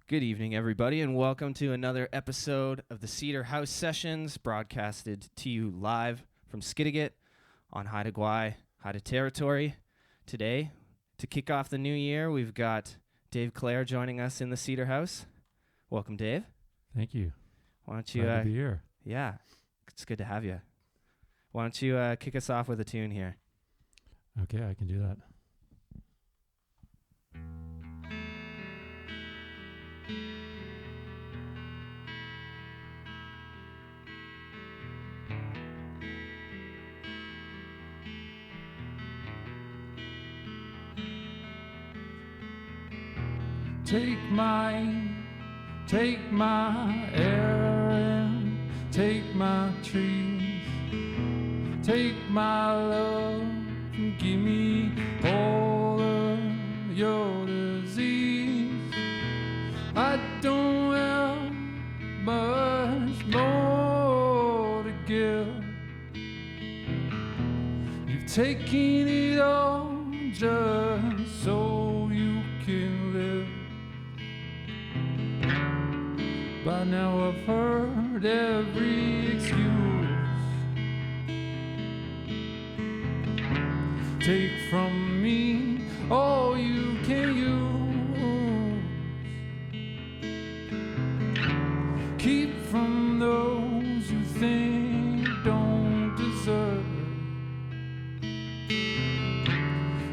Good evening, everybody, and welcome to another episode of the Cedar House Sessions, broadcasted to you live from Skidegate on Haida Gwaii, Haida territory. Today, to kick off the new year, we've got Dave Clair joining us in the Cedar House. Welcome, Dave. Thank you. Why don't you? Glad to be here. Yeah, it's good to have you. Why don't you kick us off with a tune here? Okay, I can do that. Take my air and take my trees. Take my love and give me all of your disease. I don't have much more to give. You've taken it all just so you can live. By now I've heard every excuse. Take from me all you can use. Keep from those you think don't deserve.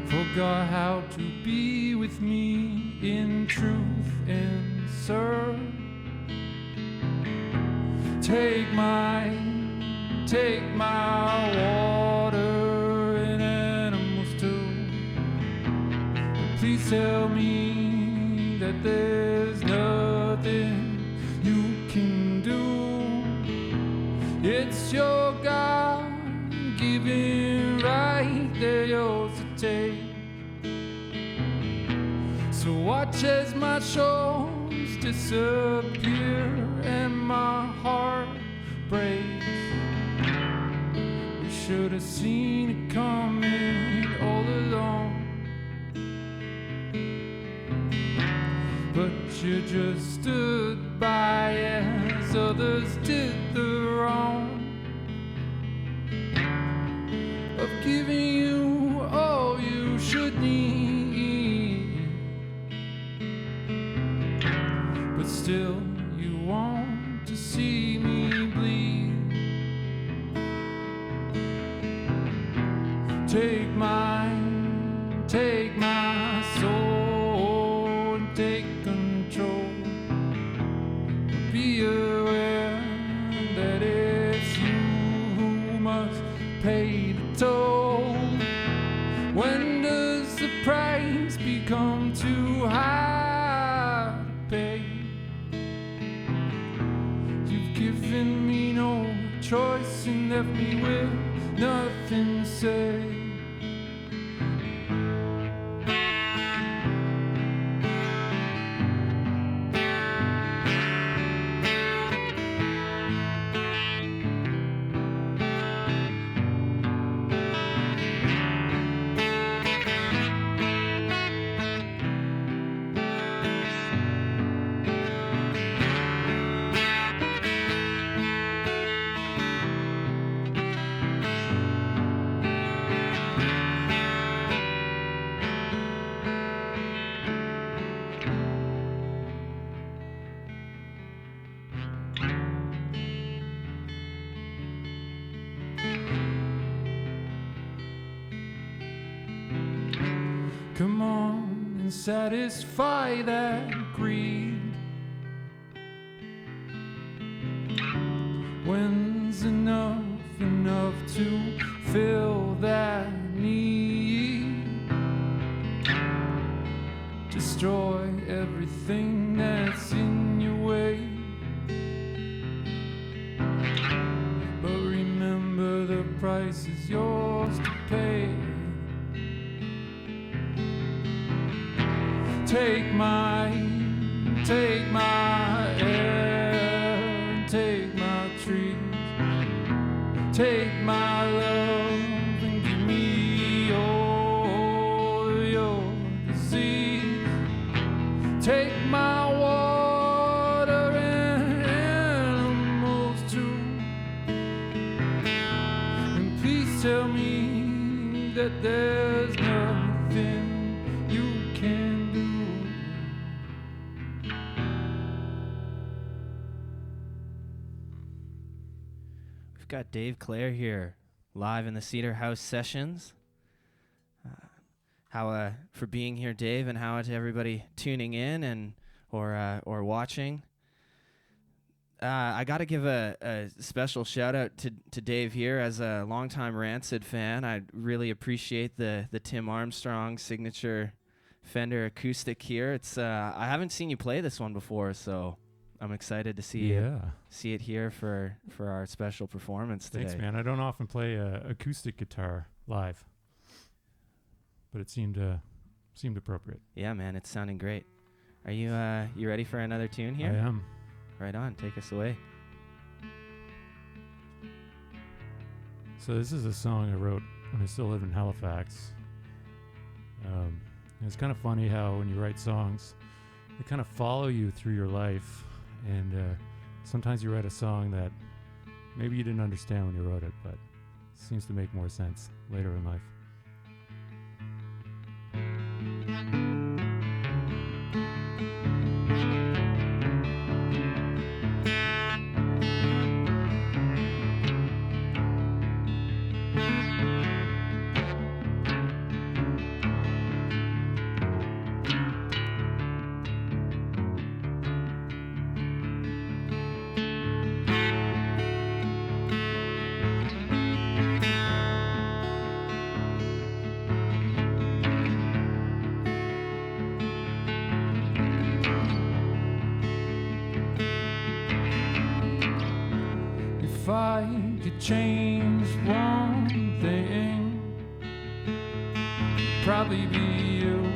Forgot how to be with me in truth and serve. Take my water and animals too. But please tell me that there's nothing you can do. It's your God-given right, they're yours to take. So watch as my shores disappear and my heart breaks. You should have seen it coming all along, but you just stood by as others did the wrong of giving you all you should need. But still you want to see me bleed. Take my soul and take control. Be aware that it's you who must pay the toll. When does the price become too high to pay? Given me no choice and left me with nothing to say. Come on and satisfy that greed. When's enough to fill that need? Destroy everything that's in your way. But remember the price is yours to pay. Take my air, take my trees, take my love and give me all your disease. Take my water that there's nothing you can do. We've got Dave Clair here, live in the Cedar House Sessions. How for being here, Dave, and how to everybody tuning in and or watching. I got to give a special shout out to Dave here as a longtime Rancid fan. I really appreciate the Tim Armstrong signature Fender acoustic here. It's I haven't seen you play this one before, so I'm excited to see it here for our special performance today. Thanks, man. I don't often play acoustic guitar live, but it seemed appropriate. Yeah, man, it's sounding great. Are you ready for another tune here? I am. Right on, take us away. So this is a song I wrote when I still lived in Halifax. It's kind of funny how when you write songs, they kind of follow you through your life, and sometimes you write a song that maybe you didn't understand when you wrote it, but it seems to make more sense later in life. If I could change one thing, it'd probably be you.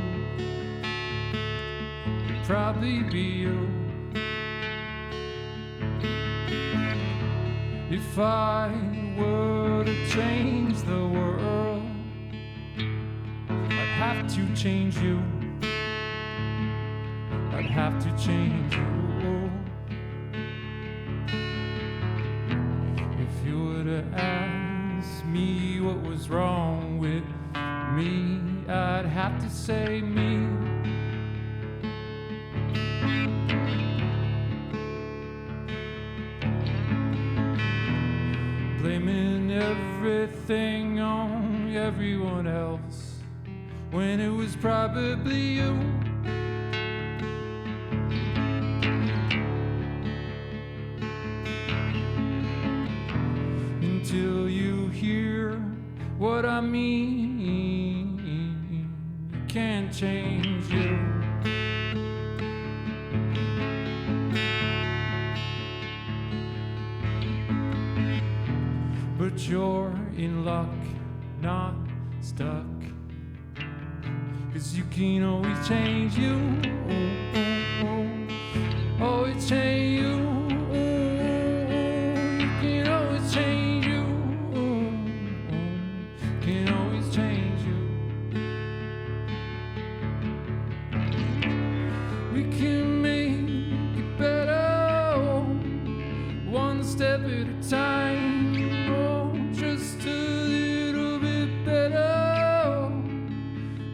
It'd probably be you. If I were to change the world, I'd have to change you. I'd have to change you. If you were to ask me what was wrong with me, I'd have to say me. Blaming everything on everyone else when it was probably you. Until you hear what I mean, you can't change you. But you're in luck, not stuck, 'cause you can always change you. Always change you. You can always change you. Can always change you. We can make it better, one step at a time. Oh, just a little bit better,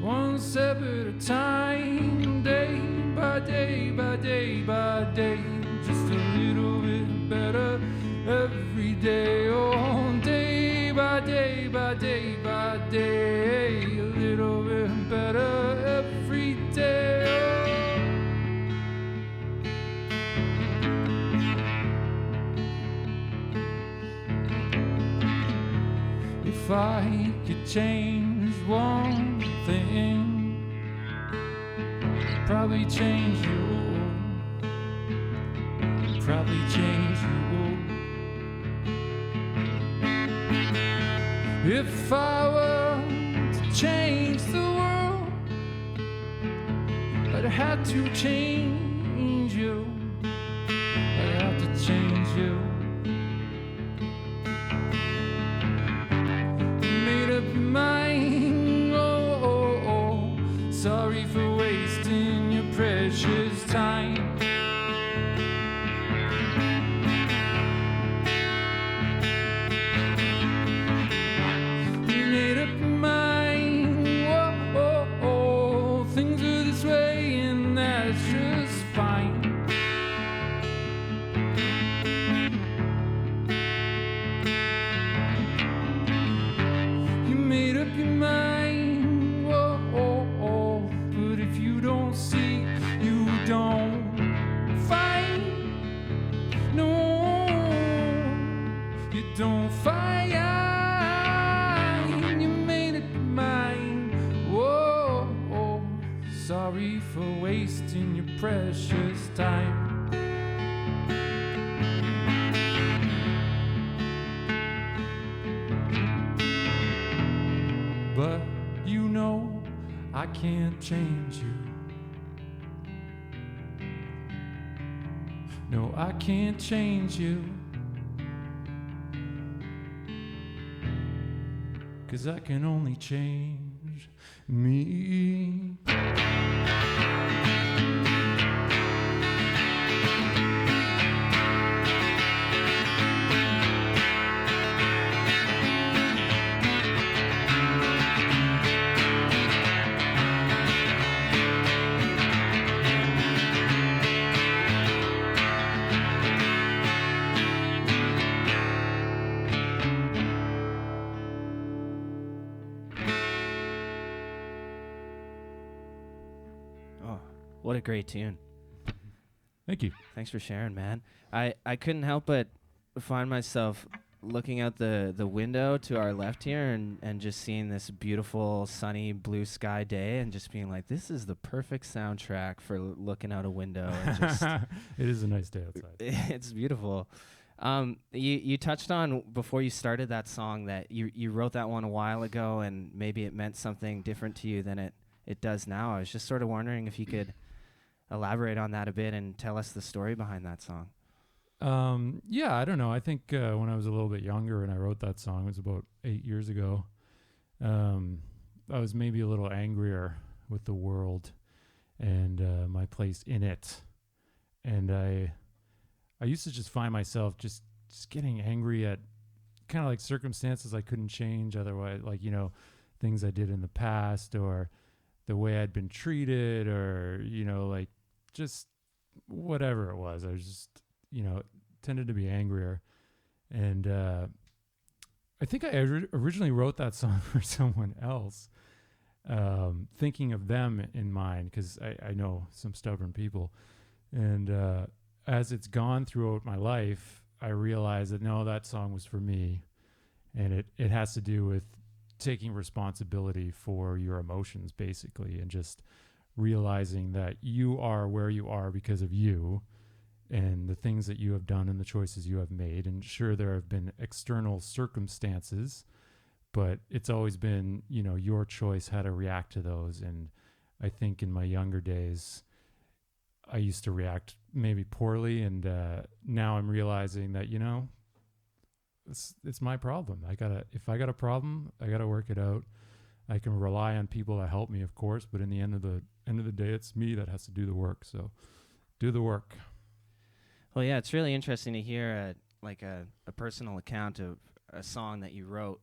one step at a time. Day by day by day by day, just a little bit better every day. Oh, day by day by day by day, a little bit better every day. If I could change one thing, probably change you. Probably change you. If I were to change the world, I'd have to change you. I'd have to change you. Made up your mind, sorry for wasting your precious time. Made up your mind. that's just fine. You made up your mind, whoa, oh, oh. But if you don't see, you don't fight. No, you don't fight. You made up your mind, whoa, oh. Sorry for wasting your precious time. But you know I can't change you. No, I can't change you. 'Cause I can only change me. Oh, what a great tune. Thank you. Thanks for sharing, man. I couldn't help but find myself looking out the window to our left here and just seeing this beautiful sunny blue sky day and just being like, this is the perfect soundtrack for looking out a window. And just It is a nice day outside. it's beautiful. You touched on before you started that song that you wrote that one a while ago and maybe it meant something different to you than it does now. I was just sort of wondering if you could elaborate on that a bit and tell us the story behind that song. Yeah, I don't know. I think when I was a little bit younger and I wrote that song, it was about 8 years ago. I was maybe a little angrier with the world and my place in it. And I used to just find myself just getting angry at kind of like circumstances I couldn't change otherwise, like, you know, things I did in the past or the way I'd been treated or, you know, like just whatever it was. I was just, you know, tended to be angrier. And I think I originally wrote that song for someone else, thinking of them in mind, because I know some stubborn people. And as it's gone throughout my life, I realized that no, that song was for me. And it has to do with taking responsibility for your emotions, basically, and just realizing that you are where you are because of you and the things that you have done and the choices you have made. And sure, there have been external circumstances, but it's always been, you know, your choice how to react to those. And I think in my younger days, I used to react maybe poorly. And now I'm realizing that, you know, it's my problem. If I got a problem, I gotta work it out. I can rely on people that help me, of course, but in the end of the day, it's me that has to do the work. So do the work. Well, yeah, it's really interesting to hear a personal account of a song that you wrote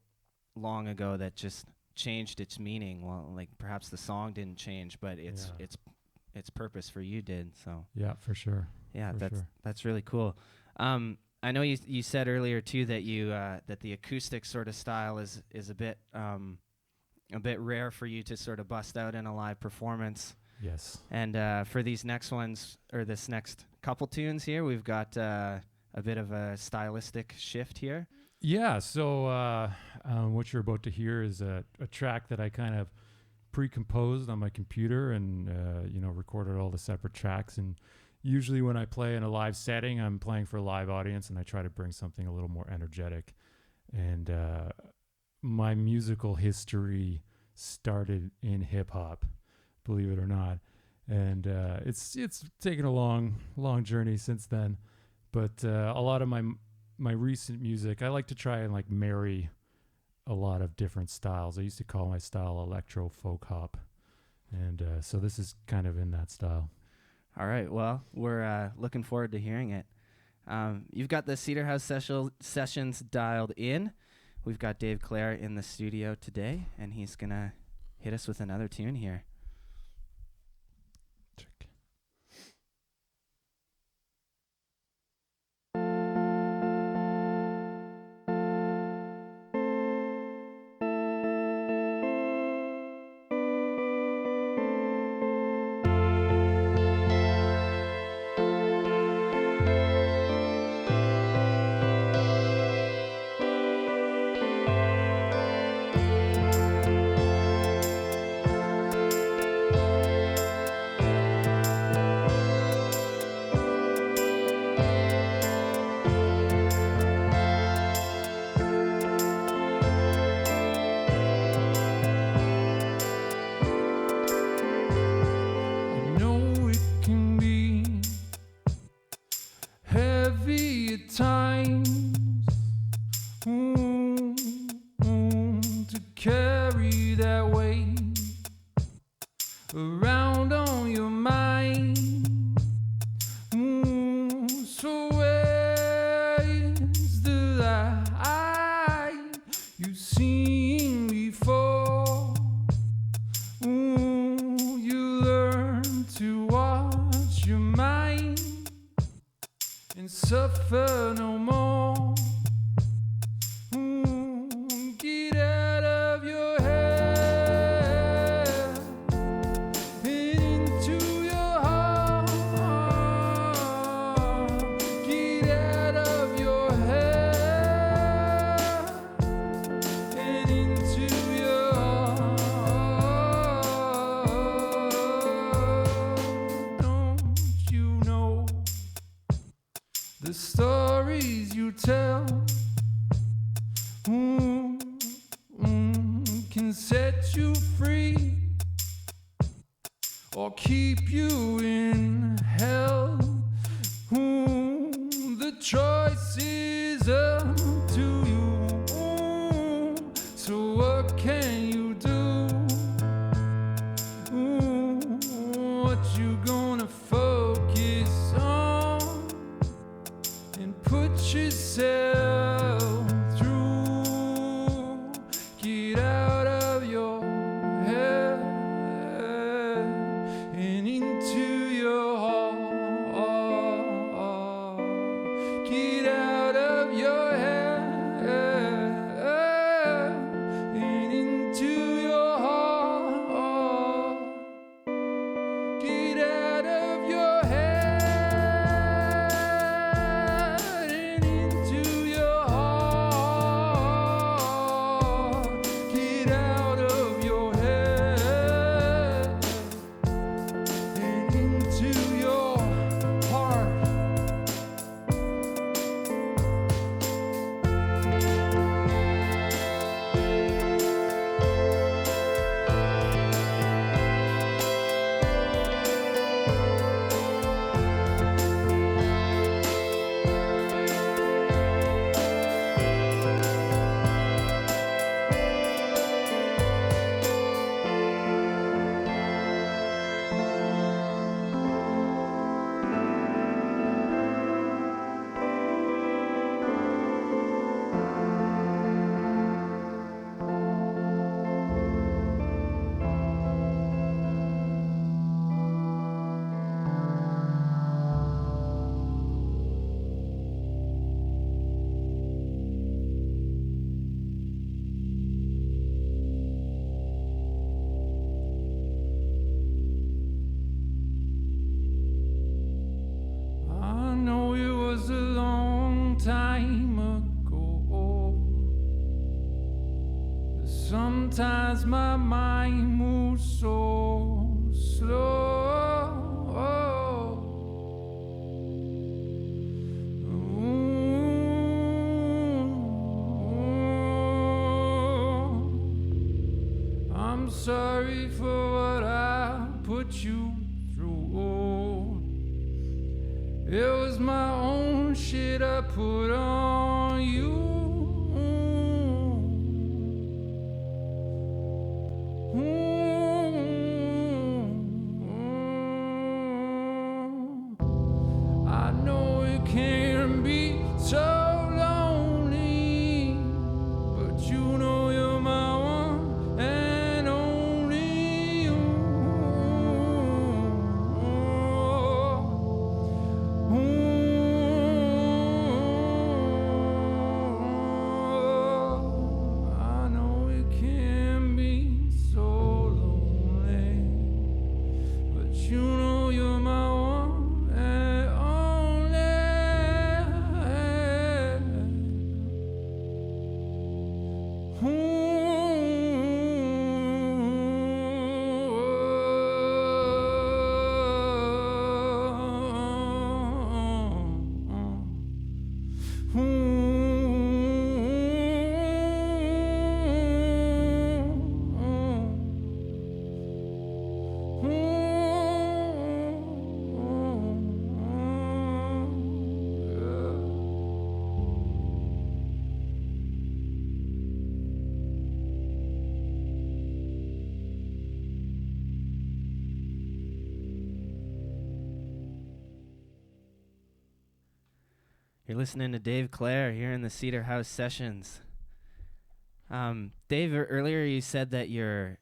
long ago that just changed its meaning. Well, like perhaps the song didn't change, but its purpose for you did. So yeah, for sure. Yeah, for that's really cool. I know you said earlier too that you that the acoustic sort of style is a bit rare for you to sort of bust out in a live performance. Yes. And for these next ones, or this next couple tunes here, we've got a bit of a stylistic shift here. Yeah, so what you're about to hear is a track that I kind of pre-composed on my computer and, recorded all the separate tracks. And usually when I play in a live setting, I'm playing for a live audience and I try to bring something a little more energetic. And my musical history started in hip-hop, believe it or not. And it's taken a long journey since then. But a lot of my recent music, I like to try and like marry a lot of different styles. I used to call my style electro folk hop. And so this is kind of in that style. All right. Well, we're looking forward to hearing it. You've got the Cedar House Sessions dialed in. We've got Dave Clair in the studio today, and he's going to hit us with another tune here. Check. your mind and suffer no more. Get out of your head and into your heart. Get out of your head and into your heart. Don't you know the stories you tell can set you free or keep you in hell? The choice is up to you. So what can you do? What you gonna focus on and put yourself through? Get out of your head and into your heart. Get out of your head and into your heart. Get out of your head and into your heart. Get out of your head and into your heart. I know it was a long time ago, but sometimes my mind moves so slow. I'm sorry for what I put you through. It was my own shit I put on you. I know it can be so lonely, but you know you're my one and only you. I know it can be so lonely, but you know you're my one and You're listening to Dave Clair here in the Cedar House Sessions. Dave, earlier you said that your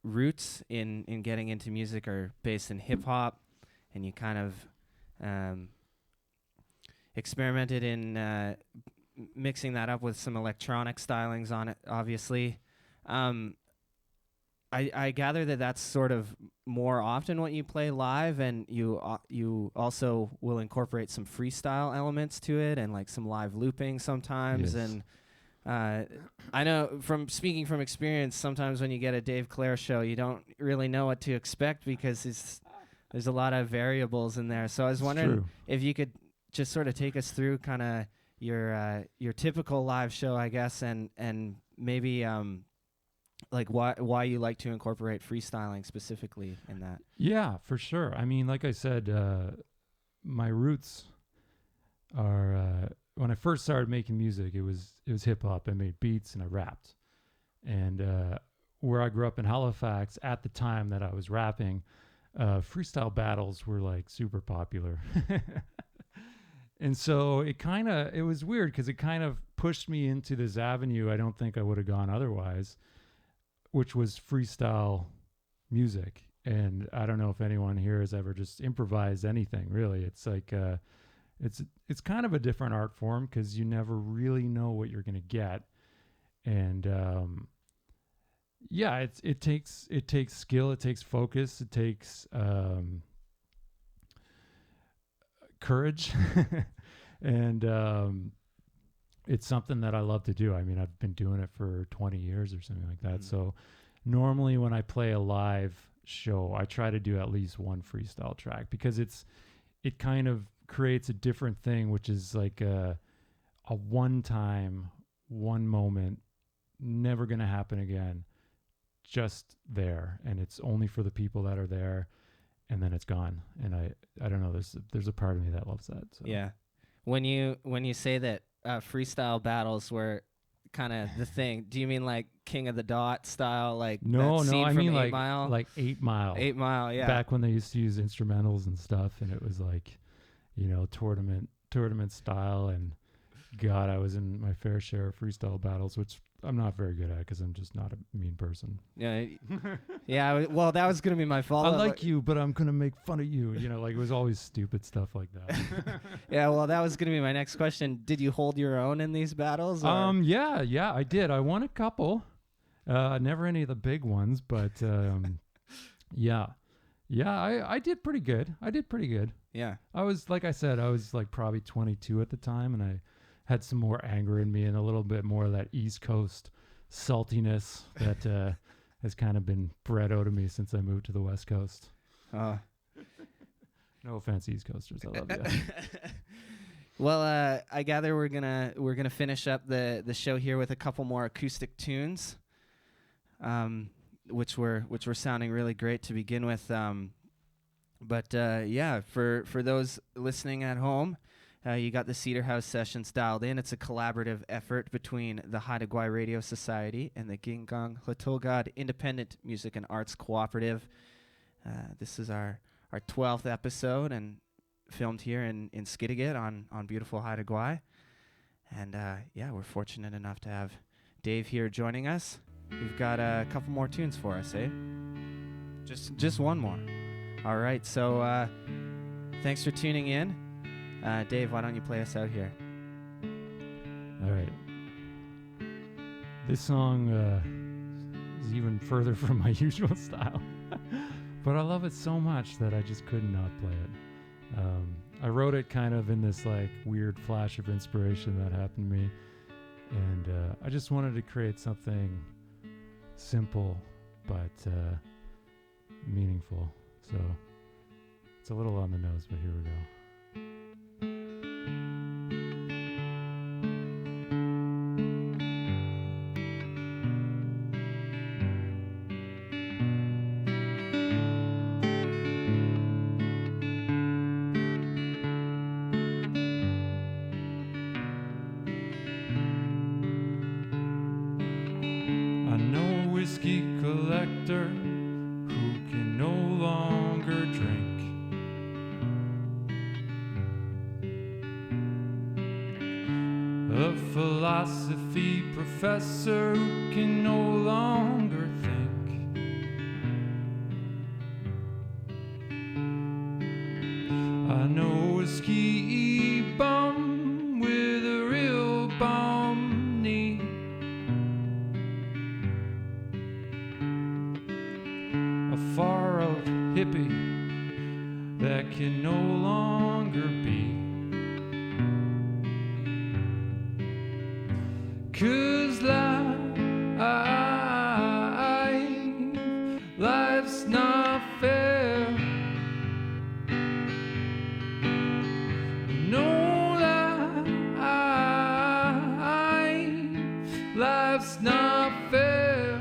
roots in getting into music are based in hip hop and you kind of experimented in mixing that up with some electronic stylings on it, obviously. I gather that that's sort of more often what you play live, and you also will incorporate some freestyle elements to it and like some live looping sometimes. Yes. And I know from speaking from experience, sometimes when you get a Dave Clair show, you don't really know what to expect because there's a lot of variables in there. So I was wondering if you could just sort of take us through kind of your typical live show, I guess, and maybe like why you like to incorporate freestyling specifically in that. Yeah, for sure. I mean, like I said, my roots are when I first started making music, it was hip hop. I made beats and I rapped. And where I grew up in Halifax, at the time that I was rapping, freestyle battles were like super popular. And so it was weird because it kind of pushed me into this avenue I don't think I would have gone otherwise, which was freestyle music. And I don't know if anyone here has ever just improvised anything, really. It's like, it's kind of a different art form because you never really know what you're going to get. And yeah, it takes skill, it takes focus, it takes courage. And it's something that I love to do. I mean, I've been doing it for 20 years or something like that. So normally when I play a live show, I try to do at least one freestyle track because it kind of creates a different thing, which is like a one-time, one moment, never going to happen again, just there. And it's only for the people that are there, and then it's gone. And I don't know, there's a part of me that loves that. So. Yeah. When you say that freestyle battles were kind of the thing, do you mean like King of the Dot style, like no, I mean like 8 Mile? Like 8 Mile. 8 Mile, yeah. Back when they used to use instrumentals and stuff, and it was like, you know, tournament style. And God, I was in my fair share of freestyle battles, which I'm not very good at because I'm just not a mean person. Yeah, yeah. Well, that was gonna be my follow-up. I like you, but I'm gonna make fun of you. You know, like it was always stupid stuff like that. Yeah, well, that was gonna be my next question. Did you hold your own in these battles? Or? Yeah, I did. I won a couple. Never any of the big ones, but yeah, I did pretty good. Yeah. I was, like I said, I was like probably 22 at the time, and I had some more anger in me and a little bit more of that East Coast saltiness that has kind of been bred out of me since I moved to the West Coast. No offense, East Coasters, I love you. Well, I gather we're gonna finish up the show here with a couple more acoustic tunes, which were sounding really great to begin with. But yeah, for those listening at home. You got the Cedar House Sessions dialed in. It's a collaborative effort between the Haida Gwaii Radio Society and the Ging Gang Hla Independent Music and Arts Cooperative. This is our 12th episode and filmed here in Skidegate on beautiful Haida Gwaii. And yeah, we're fortunate enough to have Dave here joining us. You've got a couple more tunes for us, eh? Just one more. All right, so thanks for tuning in. Dave, why don't you play us out here? All right. This song is even further from my usual style, but I love it so much that I just could not play it. I wrote it kind of in this like weird flash of inspiration that happened to me, and I just wanted to create something simple but meaningful. So it's a little on the nose, but here we go. Collector who can no longer drink. A philosophy professor who can no longer think. longer be. 'Cause life's not fair. No, life's not fair.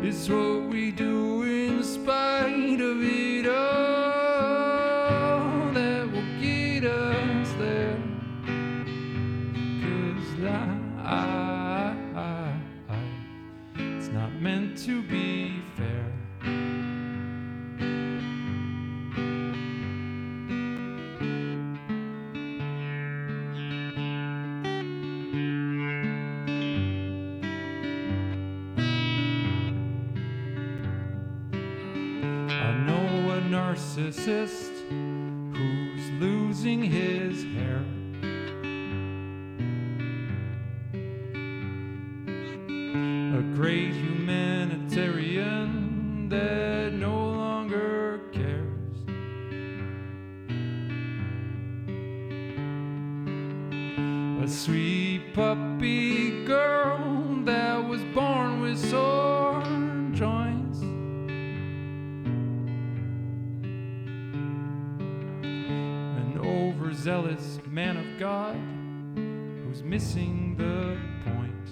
It's what we do in spite of it all that will get us there. 'Cause it's not meant to be fair. Narcissist who's losing his hair. A great humanitarian that no longer cares. A sweet puppy girl that was born with sore joints. Overzealous man of God who's missing the point.